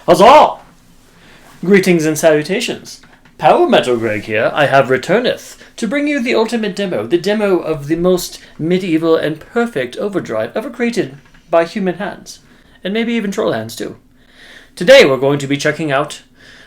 Huzzah! Greetings and salutations. Power Metal Gregg here, I have returneth to bring you the ultimate demo, the demo of the most medieval and perfect overdrive ever created by human hands, and maybe even troll hands too. Today we're going to be checking out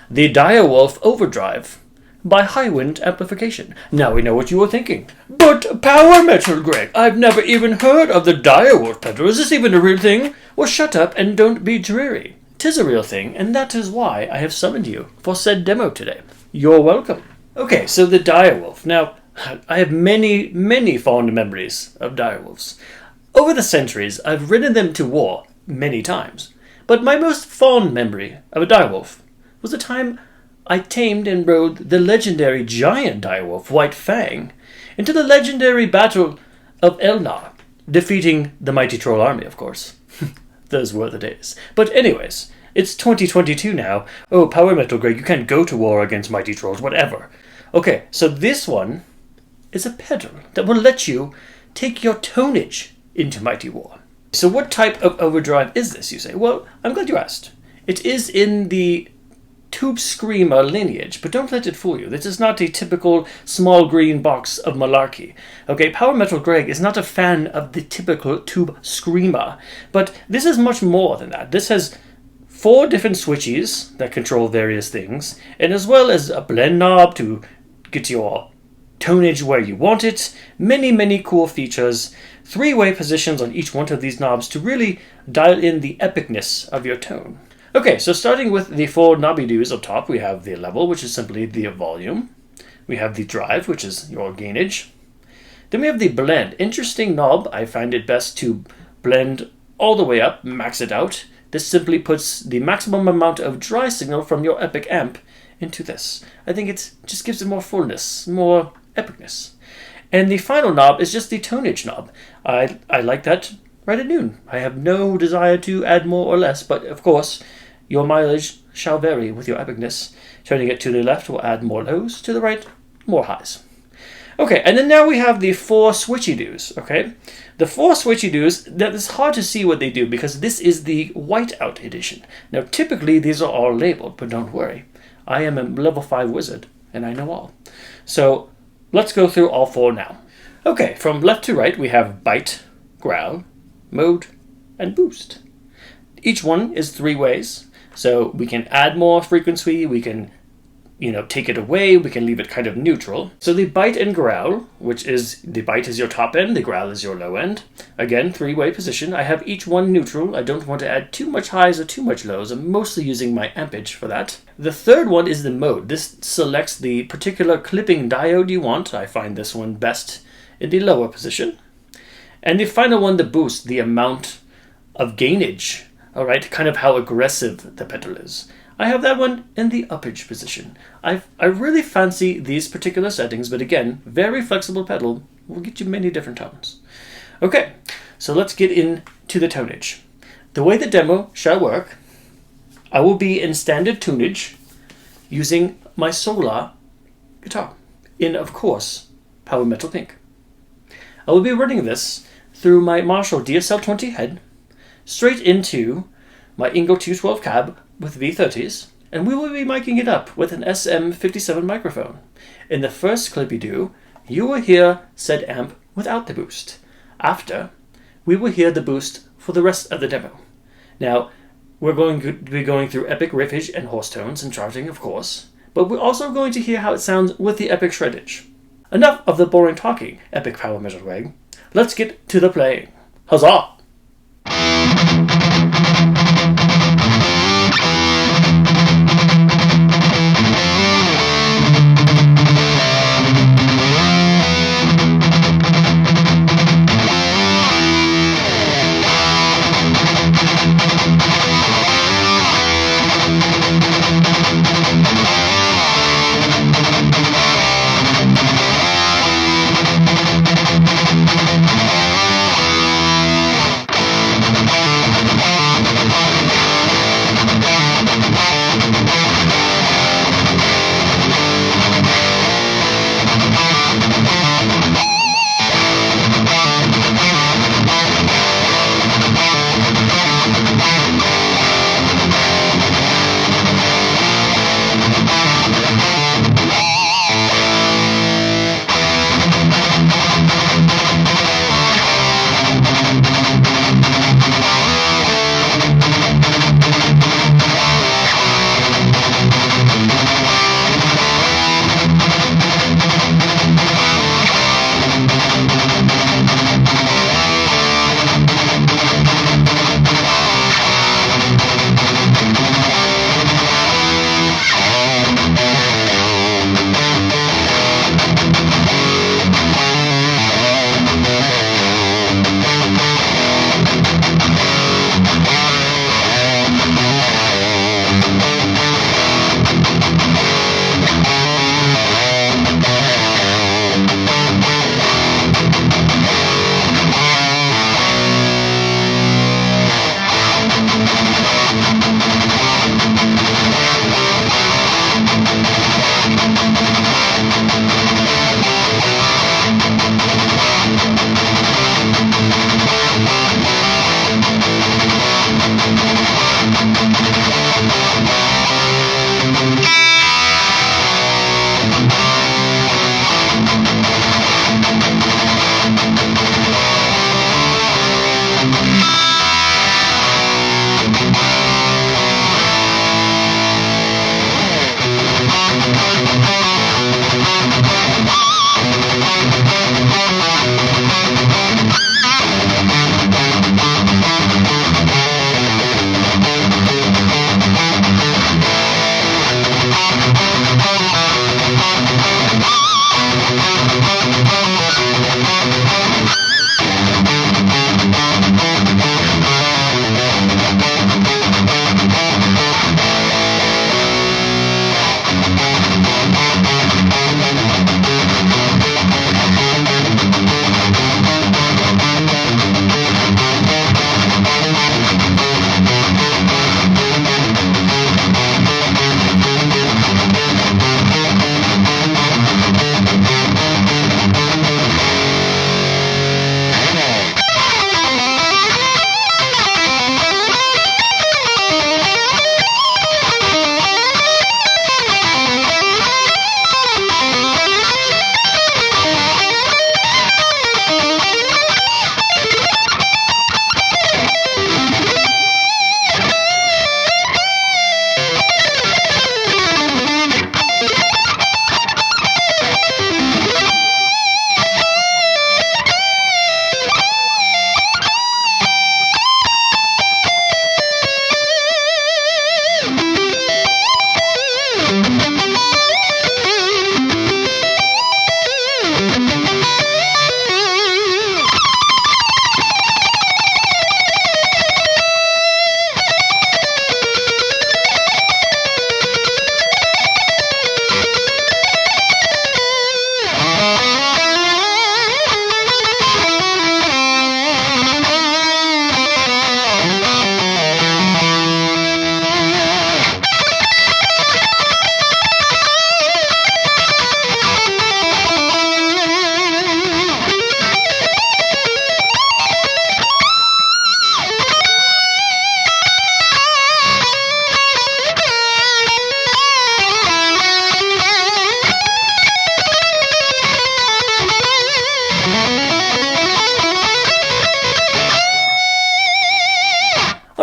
the Direwolf Overdrive by Highwind Amplification. Now we know what you were thinking. But Power Metal Gregg, I've never even heard of the Direwolf pedal. Is this even a real thing? Well, shut up and don't be dreary. 'Tis a real thing, and that is why I have summoned you for said demo today. You're welcome. Okay, so the Direwolf. Now, I have many fond memories of Direwolves. Over the centuries, I've ridden them to war many times, but my most fond memory of a Direwolf was the time I tamed and rode the legendary giant Direwolf, White Fang, into the legendary Battle of Elnar, defeating the mighty Troll Army, of course. Those were the days. But anyways, it's 2022 now. Oh, Power Metal Gregg, you can't go to war against mighty trolls, whatever. Okay, so this one is a pedal that will let you take your toneage into mighty war. So what type of overdrive is this, you say? Well, I'm glad you asked. It is in the Tube Screamer lineage, but don't let it fool you. This is not a typical small green box of malarkey. Okay, Power Metal Gregg is not a fan of the typical Tube Screamer, but this is much more than that. This has 4 different switches that control various things, and as well as a blend knob to get your toneage where you want it, many cool features, 3-way positions on each one of these knobs to really dial in the epicness of your tone. Okay, so starting with the 4 knobby-doos up top, we have the level, which is simply the volume. We have the drive, which is your gainage. Then we have the blend. Interesting knob. I find it best to blend all the way up, max it out. This simply puts the maximum amount of dry signal from your epic amp into this. I think it just gives it more fullness, more epicness. And the final knob is just the toneage knob. I like that right at noon. I have no desire to add more or less, but of course, your mileage shall vary with your epicness. Turning it to the left will add more lows, to the right, more highs. Okay, and then now we have the 4 switchy-doos, okay? The 4 switchy-doos, that is hard to see what they do because this is the whiteout edition. Now, typically, these are all labeled, but don't worry. I am a level 5 wizard, and I know all. So, let's go through all 4 now. Okay, from left to right, we have bite, growl, mode, and boost. Each one is 3 ways. So we can add more frequency, we can, take it away, we can leave it kind of neutral. So the bite and growl, which is, the bite is your top end, the growl is your low end. Again, 3-way position. I have each one neutral. I don't want to add too much highs or too much lows. I'm mostly using my ampage for that. The third one is the mode. This selects the particular clipping diode you want. I find this one best in the lower position. And the final one, the boost, the amount of gainage. All right, kind of how aggressive the pedal is. I have that one in the uppage position. I really fancy these particular settings, but again, very flexible pedal will get you many different tones. Okay, so let's get into the toneage. The way the demo shall work, I will be in standard tunage using my Solar guitar in, of course, Power Metal Pink. I will be running this through my Marshall DSL-20 head, straight into my ENGL 212 cab with V30s, and we will be miking it up with an SM57 microphone. In the first clippy-do, you will hear said amp without the boost. After, we will hear the boost for the rest of the demo. Now, we're going to be going through epic riffage and horse tones and charting, of course, but we're also going to hear how it sounds with the epic shreddage. Enough of the boring talking, epic Power Metal Gregg. Let's get to the playing. Huzzah!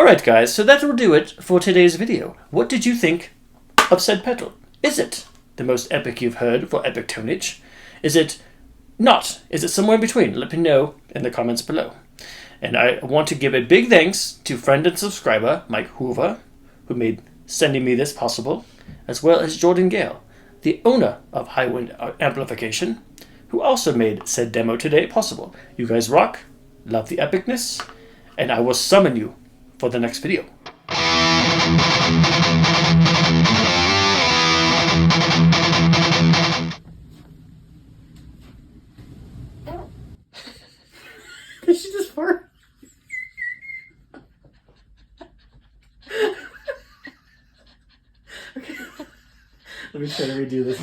Alright guys, so that will do it for today's video. What did you think of said pedal? Is it the most epic you've heard for epic toneage? Is it not? Is it somewhere in between? Let me know in the comments below. And I want to give a big thanks to friend and subscriber Mike Hoover, who made sending me this possible, as well as Jordan Gale, the owner of Highwind Amplification, who also made said demo today possible. You guys rock, love the epicness, and I will summon you for the next video. Did she just fart? Okay. Let me try to redo this.